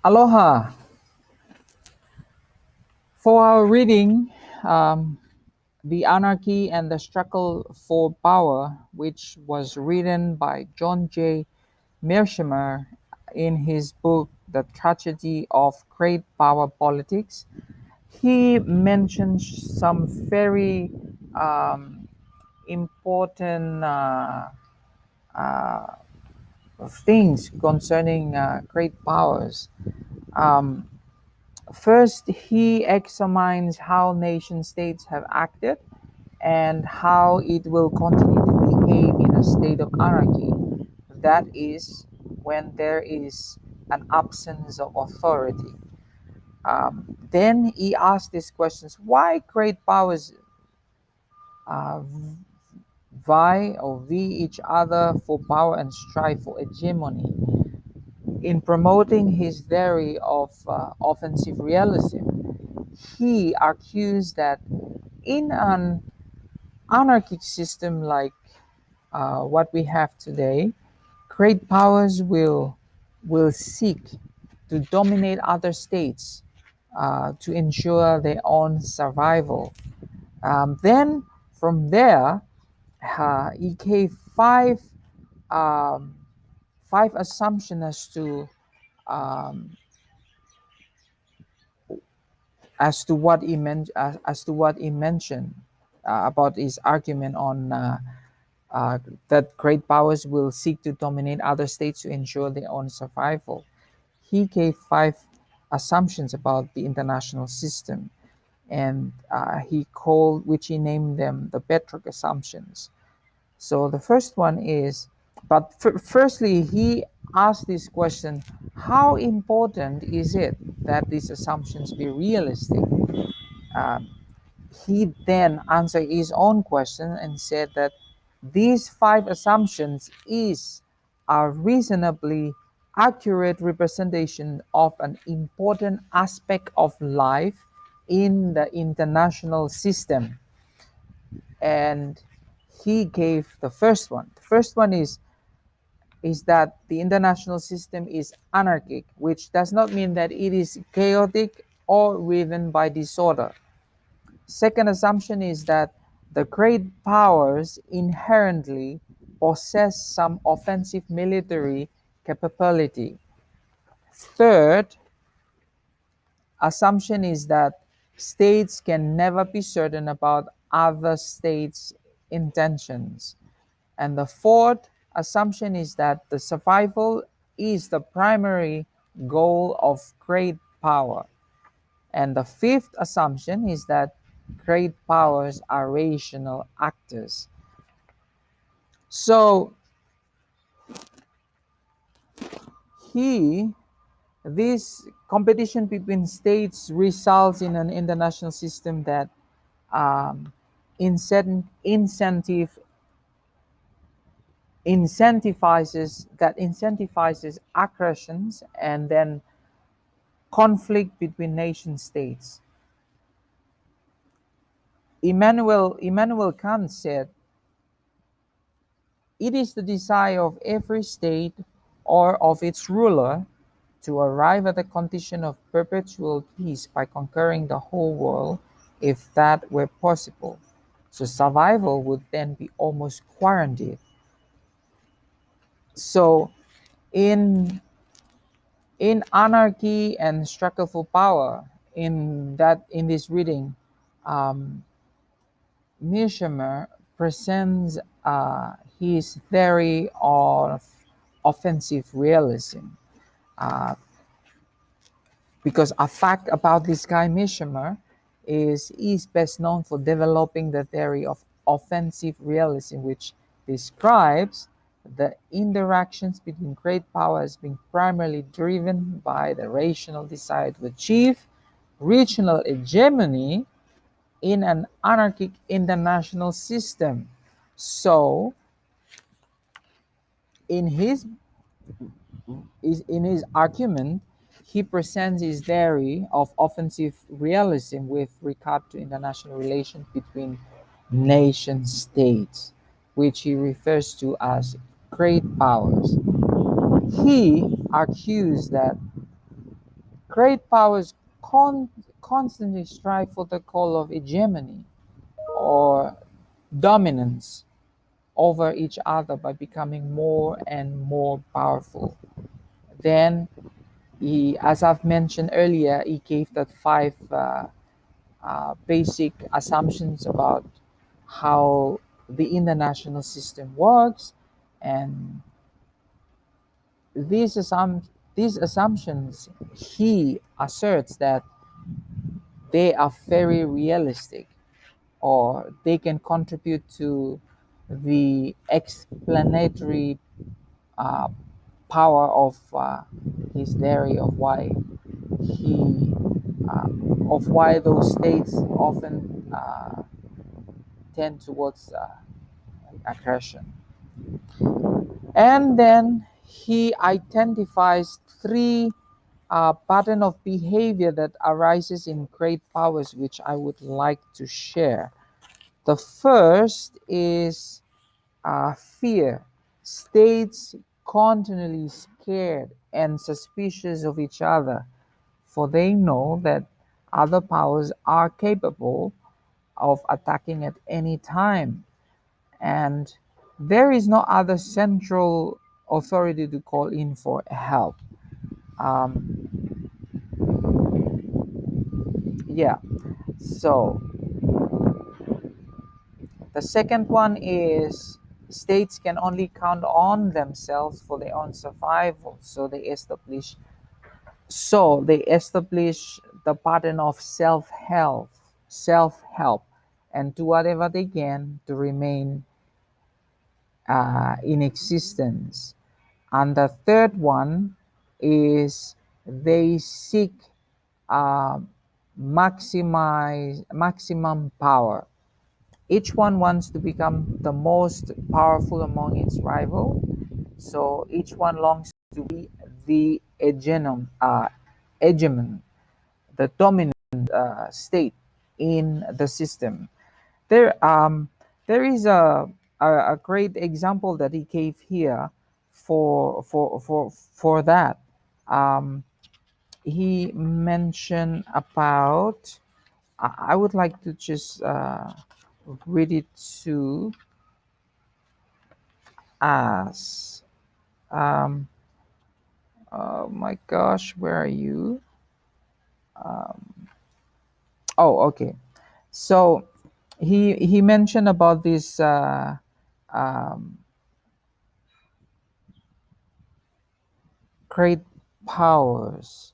Aloha. For our reading, um, The Anarchy and the Struggle for Power, which was written by John J. Mearsheimer in his book, The Tragedy of Great Power Politics, he mentions some very important uh, things concerning great powers. Um, First, he examines how nation states have acted and how it will continue to behave in a state of anarchy. That is, when there is an absence of authority. Then he asks these questions: why great powers uh, vie each other for power and strive for hegemony? In promoting his theory of offensive realism, he argues that in an anarchic system like what we have today, great powers will seek to dominate other states to ensure their own survival. Then from there, he gave um, five assumptions um, as to what he mentioned about his argument on uh, that great powers will seek to dominate other states to ensure their own survival. He gave five assumptions about the international system, and which he named them the bedrock assumptions. So the first one is, but firstly, he asked this question: how important is it that these assumptions be realistic? Um, he then answered his own question and said that these five assumptions is a reasonably accurate representation of an important aspect of life in the international system. And he gave the first one. The first one is that the international system is anarchic, which does not mean that it is chaotic or driven by disorder. Second assumption is that the great powers inherently possess some offensive military capability. Third assumption is that states can never be certain about other states' intentions. And the fourth assumption is that the survival is the primary goal of great power. And the fifth assumption is that great powers are rational actors. So he this competition between states results in an international system that um, incentive incentivizes aggressions and then conflict between nation states. Immanuel Kant said, "It is the desire of every state or of its ruler to arrive at the condition of perpetual peace by conquering the whole world, if that were possible. So survival would then be almost guaranteed." So in Anarchy and Struggle for Power, in this reading, um, Mearsheimer presents his theory of offensive realism. Uh, because a fact about this guy Mearsheimer is he's best known for developing the theory of offensive realism, which describes the interactions between great powers being primarily driven by the rational desire to achieve regional hegemony in an anarchic international system. So, in his in his argument, he presents his theory of offensive realism with regard to international relations between nation states, which he refers to as great powers. He argues that Great powers constantly strive for the goal of hegemony or dominance over each other by becoming more and more powerful. Then he, as I've mentioned earlier, he gave that five basic assumptions about how the international system works, and these these assumptions, he asserts that they are very realistic, or they can contribute to the explanatory uh, power of his theory he uh, of why those states often tend towards aggression. And then he identifies three pattern of behavior that arises in great powers, which I would like to share. The first is fear. States continually scared and suspicious of each other, for they know that other powers are capable of attacking at any time, and there is no other central authority to call in for help. Um, yeah, so the second one is states can only count on themselves for their own survival, so they establish the pattern of self-help, and do whatever they can to remain in existence. And the third one is they seek uh, maximum power. Each one wants to become the most powerful among its rival, so each one longs to be the hegemon, the dominant state in the system. There, there is a great example that he gave here for that. Um, he mentioned about. I would like to just read it to us. Um, oh my gosh, where are you? Oh, okay. So he mentioned about this um, great powers.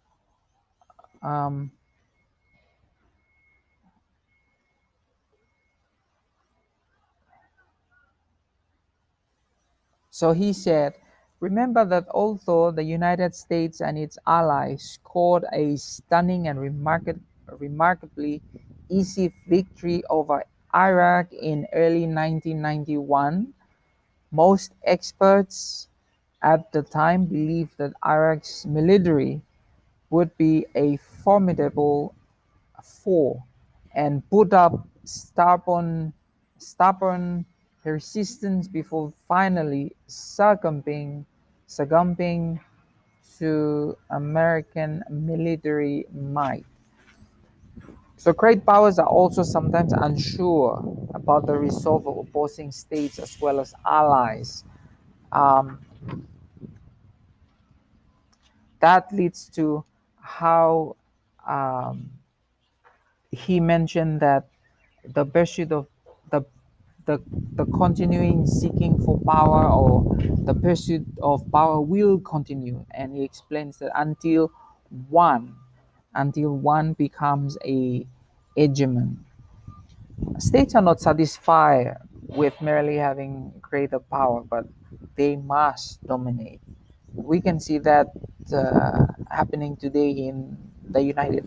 Um, so he said, remember that although the United States and its allies scored a stunning and remarkably easy victory over Iraq in early 1991, most experts at the time believed that Iraq's military would be a formidable foe and put up stubborn resistance before finally succumbing to American military might. So great powers are also sometimes unsure about the resolve of opposing states as well as allies. Um, that leads to how um, he mentioned that the pursuit of the the the continuing seeking for power, or the pursuit of power, will continue, and he explains that one until one becomes a hegemon. States are not satisfied with merely having greater power, but they must dominate. We can see that happening today in the United